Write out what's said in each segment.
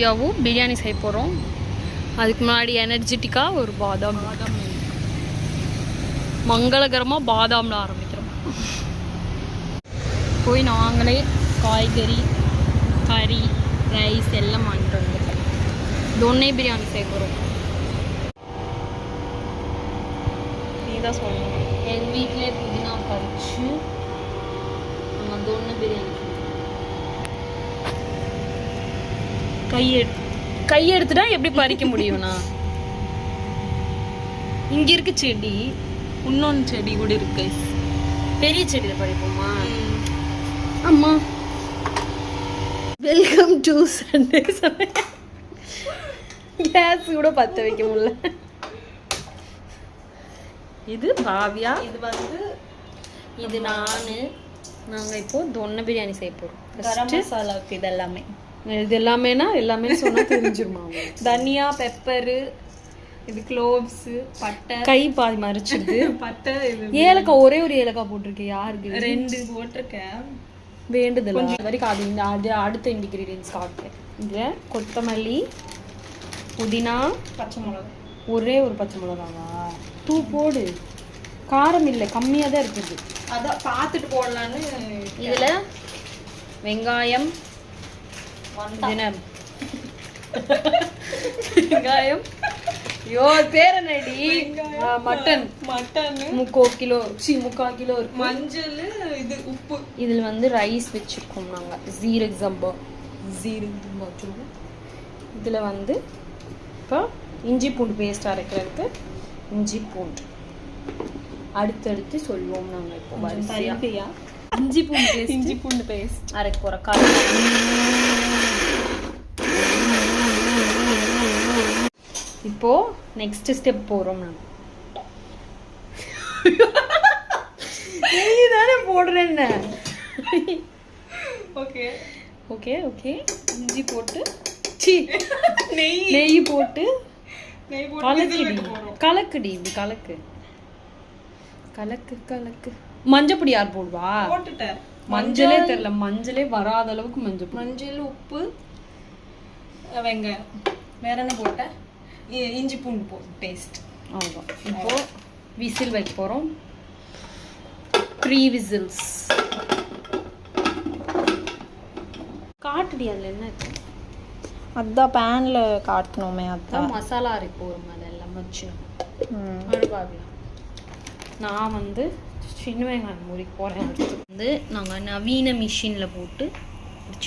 காவியாவும் பிரியாணி செய்ய போகிறோம். அதுக்கு முன்னாடி எனர்ஜெட்டிக்காக ஒரு பாதாம் மங்களகரமாக பாதாமில் ஆரம்பிக்கிறோம். போய் நாங்களே காய்கறி கறி ரைஸ் எல்லாம் வாங்கிட்டு வந்துட்டோம். தொன்னை பிரியாணி செய்ய போகிறோம். நீ தான் சொல்லணும். எங்கள் வீட்டிலே புதினா பறிச்சு நம்ம தொன்னை பிரியாணி கையெடுத்துட்டா எப்படி பறிக்க முடியும்னா இங்க இருக்கு செடி, இன்னொன்று செடி கூட இருக்கு. பெரிய செடியில பறிப்போமா? அம்மா வெல்கம் டு சண்டே. கேஸ் கூட பத்த வைக்க முடியல. இது பாவியா, இது நாங்கள் இப்போ தொன்னை பிரியாணி செய்ய போகிறோம். கரம் மசாலாவுக்கு இது எல்லாமேனா எல்லாமே சொன்னா தெரிஞ்சிருமா? தனியா, பெப்பரு, இது க்ளோவ்ஸ், பட்டை. கை பாதி மறைச்சிடுது. பட்டை, ஏலக்காய் ஒரே ஒரு ஏலக்காய் போட்டிருக்கேன். யாருக்கு? 2 போட்டிருக்கேன். வேண்டுதல் கொஞ்சம் வரைக்கும். அது அடுத்த இன்கிரீடியன்ஸ் காட்டுறேன். இதில் கொத்தமல்லி, புதினா, பச்சை மிளகா. ஒரே ஒரு பச்சை மிளகாவா? 2 போடு. காரம் இல்லை, கம்மியாக தான் இருக்குது. அதான் பார்த்துட்டு போடலான்னு. இதில் வெங்காயம், வெங்காயம், பேர் என்னடி? Mutton 3/4 kilo, 3/4 kilo. மஞ்சள், இது உப்பு. இதில் வந்து ரைஸ் வச்சுருக்கோம் நாங்கள். ஜீரக சம்பா வச்சுருக்கோம். இதில் வந்து இப்போ இஞ்சி பூண்டு பேஸ்ட் அரைக்கிறதுக்கு இஞ்சி பூண்டு அடுத்தடுத்து சொல்லுவோம் நாங்கள். இப்போ வரிசையா இஞ்சி பூண்டு பேஸ்ட் அரைக்க போகிற இப்போ நெக்ஸ்ட் ஸ்டெப் போகிறோம். நாங்கள் தானே போடுறேன்னு. Okay okay okay. இஞ்சி போட்டு நெய் போட்டு கலக்குடி. இப்படி கலக்கு கலக்கு கலக்கு. மஞ்சப்பொடி யார் போடுவா? போட்டுட்டேன். மஞ்சளே தெரியல, மஞ்சளே வராத அளவுக்கு மஞ்சள், உப்பு, வெங்காயம். வேற என்ன போட்டேன்? இஞ்சி பூண்டு பேஸ்ட். அவ்வளோ. இப்போ விசில் வைக்க போகிறோம். 3 விசில்ஸ். காட்டுடி. அதில் என்ன இருக்கு? அதான் பேனில் காட்டணுமே. அதான் மசாலா அரைப்பு வரும். அதெல்லாம் வச்சு அழுவாவியா. நான் வந்து சின்ன வெங்காயம் முறிக்க போகிறேன். அடுத்து வந்து நாங்கள் நவீன மிஷினில் போட்டு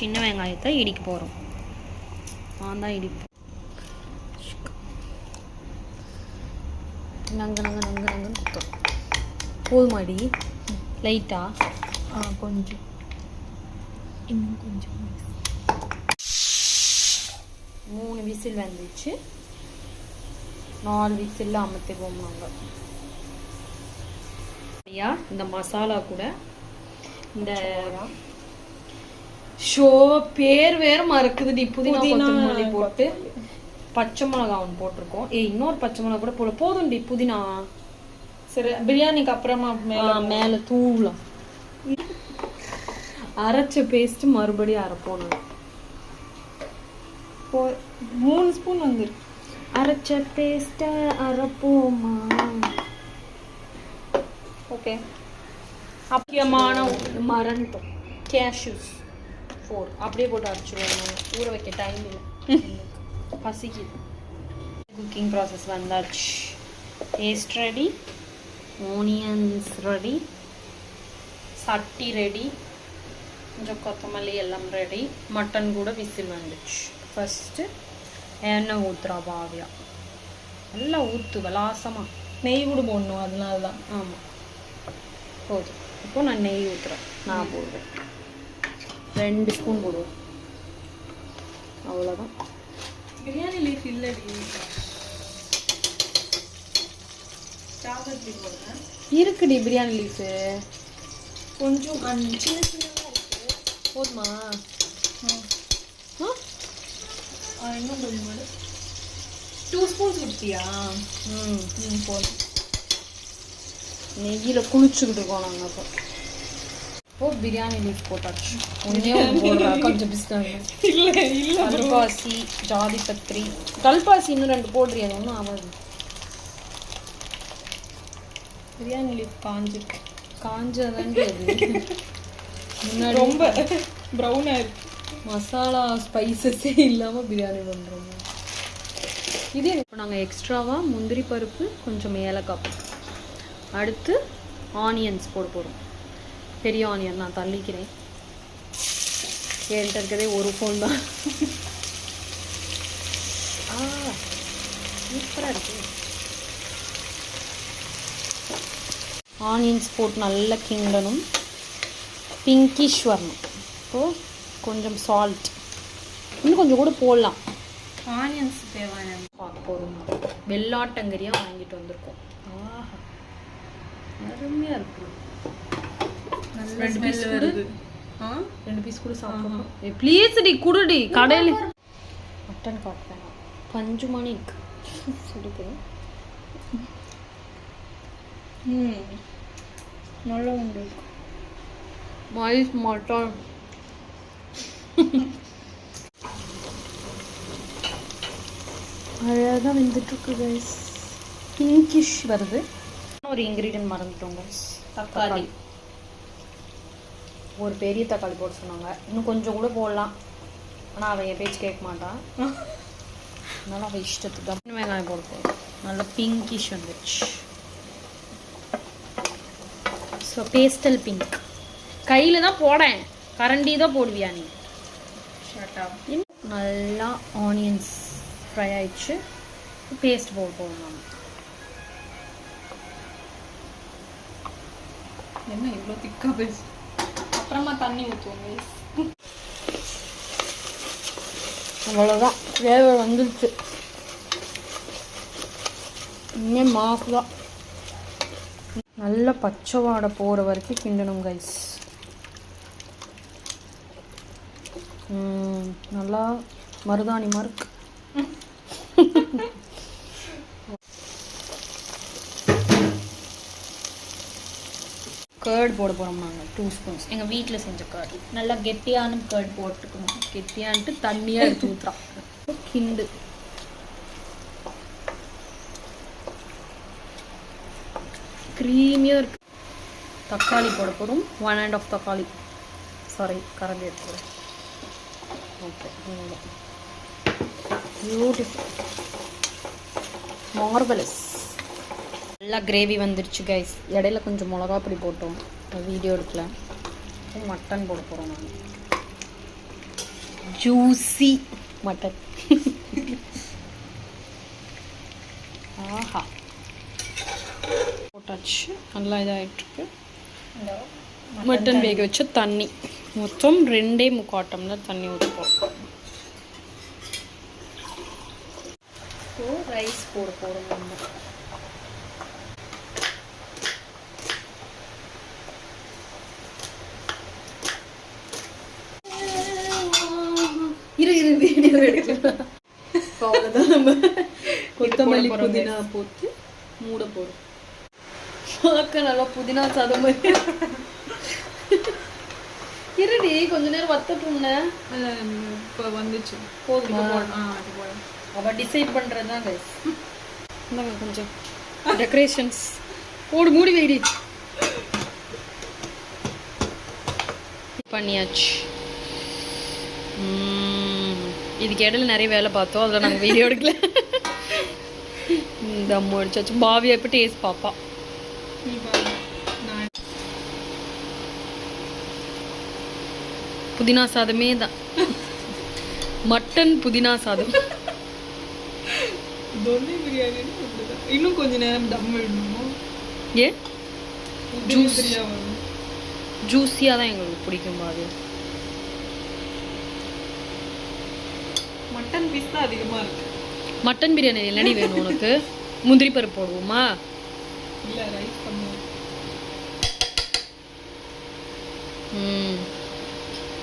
சின்ன வெங்காயத்தை இடிக்க போகிறோம். நான் தான் இடிப்பேன். நங்க குத்தோம். போதுமாடி? லைட்டாக கொஞ்சம், இன்னும் கொஞ்சம். 3 விசில் வந்துச்சு. 4 விசில் அமர்த்திடுவோம் நாங்கள். இந்த மசாலா கூட இந்த பேர் வேற மறக்குது. புதினா கொத்தமல்லி போட்டு பச்சை மிளகா ஒன்று போட்டிருக்கோம். இன்னொரு பச்சை மிளகா கூட போட போதும்டி. புதினா சரி, பிரியாணிக்கு அப்புறமா மேலே தூவலாம். அரைச்ச பேஸ்ட் மறுபடியும் அரைப்போம். 3 ஸ்பூன் வந்துருக்கு. அரைச்ச பேஸ்ட்டை அரைப்போமா? ஓகே. முக்கியமான மறந்துட்டோம். கேஷ்யூஸ் 4 அப்படியே போட்டு அரைச்சிடுவோம். ஊற வைக்க டைம் இல்லை, பசிக்குது. குக்கிங் ப்ராசஸ் வந்தாச்சு. பேஸ்ட் ரெடி, ஆனியன்ஸ் ரெடி, சட்டி ரெடி, கொஞ்சம் கொத்தமல்லி எல்லாம் ரெடி. மட்டன் கூட விசில் வந்துச்சு. ஃபஸ்ட்டு எண்ணெய் ஊற்றுறா பாவியா. நல்லா ஊற்று விலாசமாக. நெய் கூட போடணும், அதனால தான். ஆமாம், போதும். இப்போ நான் நெய் ஊற்றுறேன். நான் போடுவேன் 2 ஸ்பூன் போடுவேன். அவ்வளோதான். பிரியாணி லீஃப் இல்லடி, இருக்குடி பிரியாணி லீஃபு. கொஞ்சம் சின்ன சின்னதாக இருக்குது. போதுமா? இன்னும் கொஞ்சம் 2 ஸ்பூன்ஸ் ஊற்றியா? போதும். நெய்யில் குளிச்சுக்கிட்டு இருக்கோம் நாங்கள். அப்போ இப்போ பிரியாணி லீஃப் போட்டாச்சு. கொஞ்சம் பிஸ்தாங்க கல்பாசி, ஜாதி பத்திரி. கல்பாசி இன்னும் 2 போடுறியா? அது ஒன்றும் ஆகாது. பிரியாணி லீஃப் காஞ்சதாண்டி அது. முன்னாடி ரொம்ப ப்ரௌனாக இருக்கு. மசாலா ஸ்பைசஸே இல்லாமல் பிரியாணி பண்ணுறோம். இதே இப்போ நாங்கள் எக்ஸ்ட்ராவாக முந்திரி பருப்பு, கொஞ்சம் ஏலக்காய், அடுத்து ஆனியன்ஸ் போட போகிறோம். பெரிய ஆனியன் நான் தள்ளிக்கிறேன். என்கிட்ட இருக்கிறதே ஒரு ஃபோன் தான். சூப்பராக இருக்கு. ஆனியன்ஸ் போட்டு நல்லா கிண்டணும், பிங்கிஷ் வரணும். இப்போது கொஞ்சம் சால்ட், இன்னும் கொஞ்சம் கூட போடலாம். ஆனியன்ஸ் தேவையான பார்க்க போகிறோம். வெள்ளாட்டங்கரியாக வாங்கிட்டு வந்திருக்கோம். ஆஹா, அருமையாக இருக்கு. 2 பீஸ் வருது. 2 பீஸ் கூட சாப்பிடணும். ப்ளீஸ் டி குடுடி. கடையில் மட்டன் காட்டுறேன். பஞ்சு மணிக்கு சொல்லிட்டு நல்லா உண்டு. மைஸ் மட்டன் அழகாக வெந்துட்டுருக்கு கைஸ். பிங்கிஷ் வருது. ஒரு இன்க்ரீடியன்ட் மறந்துட்டோம் கைஸ், தக்காளி. ஒரு பெரிய தக்காளி போட சொன்னாங்க, இன்னும் கொஞ்சம் கூட போடலாம். ஆனால் அவன் என் பேச்சு கேட்க மாட்டான். அதனால் அவள் இஷ்டத்துக்கு தான். வெங்காயம் போட போகிறோம். நல்லா பிங்கிஷ் வந்துடுச்சு. So pastel pink. கையில் தான் போடேன், கரண்டி தான் போடுவியா நீ? நல்லா ஆனியன்ஸ் ஃப்ரை ஆயிடுச்சு. பேஸ்ட் போடணும். என்ன இவ்வளோ திக்காக பேசு. அப்புறமா தண்ணி ஊற்றுவோம். அவ்வளோதான், வேக வந்துருச்சு. இன்னும் மாஃப் தான். நல்லா பச்சை வாடை போகிற வரைக்கும் கிண்டணும் கைஸ். நல்லா மருதாணி மார்க். கர்ட் போட போகிறோம் நாங்கள். 2 ஸ்பூன்ஸ் எங்கள் வீட்டில் செஞ்ச கர்ட். நல்லா கெட்டியான கர்ட் போட்டுக்கணும். கெட்டியான்ட்டு தண்ணியாக எடுத்து ஊற்றுறான். கிண்டு. க்ரீமியாக இருக்கு. தக்காளி போட போகிறோம். 1.5 தக்காளி. சாரி, கரண்டி எடுத்துக்கிறேன். Okay, beautiful, marvellous. நல்லா கிரேவி வந்துடுச்சு கைஸ். இடையில கொஞ்சம் மிளகா பொடி போட்டோம், வீடியோ எடுக்கல. மட்டன் போட போகிறோம் நாங்கள். Juicy mutton. ஆஹா, போட்டாச்சு. நல்லா இதாகிட்டுருக்கு. மட்டன் வேக வச்ச தண்ணி மொத்தம் 2.75 டம்ளர் தண்ணி ஊற்றிப்போம். ரைஸ் போட போகிறோம் நம்ம. வீடியோ எடுக்கலாம். அவ்வளோதான். நம்ம கொத்தமல்லி புதினா போட்டு மூட போகிறோம். பார்க்க நல்லா புதினா சாதம் மாதிரி. இருடி, கொஞ்ச நேரம் வத்தட்டும்ன. இப்போ வந்துச்சு. போதுமா? அவள் டிசைட் பண்ணுறது தான் கைஸ். இந்தாங்க கொஞ்சம் டெக்கரேஷன்ஸ் போடு. மூடி வைடி. பண்ணியாச்சு. இதுக்கு இடையில நிறைய வேலை பார்த்தோம், அதில் நாங்கள் வீடியோ எடுக்கல. தம் அடிச்சாச்சு. பாவியா இப்போ டேஸ்ட் பாப்பா. புதினா சாதமே தான். மட்டன் புதினா சாதம். தொன்னி பிரியாணி இன்னும் கொஞ்ச நேரம் தம் விடணும். ஏன்? ஜூஸியாக தான் எங்களுக்கு பிடிக்கும். அது மட்டன் பீஸ் தான் அதிகமாக இருக்கு. மட்டன் பிரியாணி என்னடி வேணும் உனக்கு? முந்திரி பருப்பு போடுவோமா? இல்லை, ரைஸ் பண்ணுவோம்.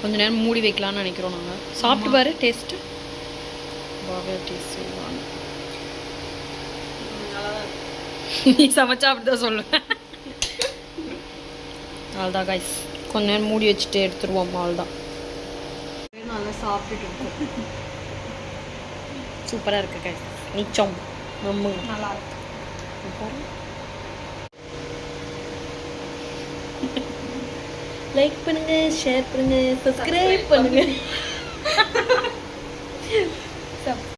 கொஞ்ச நேரம் மூடி வைக்கலாம்னு நினைக்கிறோம் நாங்கள். சாப்பிட்டு பாரு, டேஸ்ட்டு பாவே டேஸ்ட் சொல்லுவாங்க. நீ சமைச்சா அப்படி தான் சொல்லுவேன். அவ்வளோதான் கைஸ், கொஞ்ச நேரம் மூடி வச்சுட்டு எடுத்துருவோம். அவ்வளோதான். நல்லா சாப்பிட்டுட்டு இருக்கோம். சூப்பராக இருக்கு guys. நிச்சம் நம்ம நல்லா இருக்கு. லைக் பண்ணுங்க, ஷேர் பண்ணுங்க, சப்ஸ்கிரைப் பண்ணுங்க.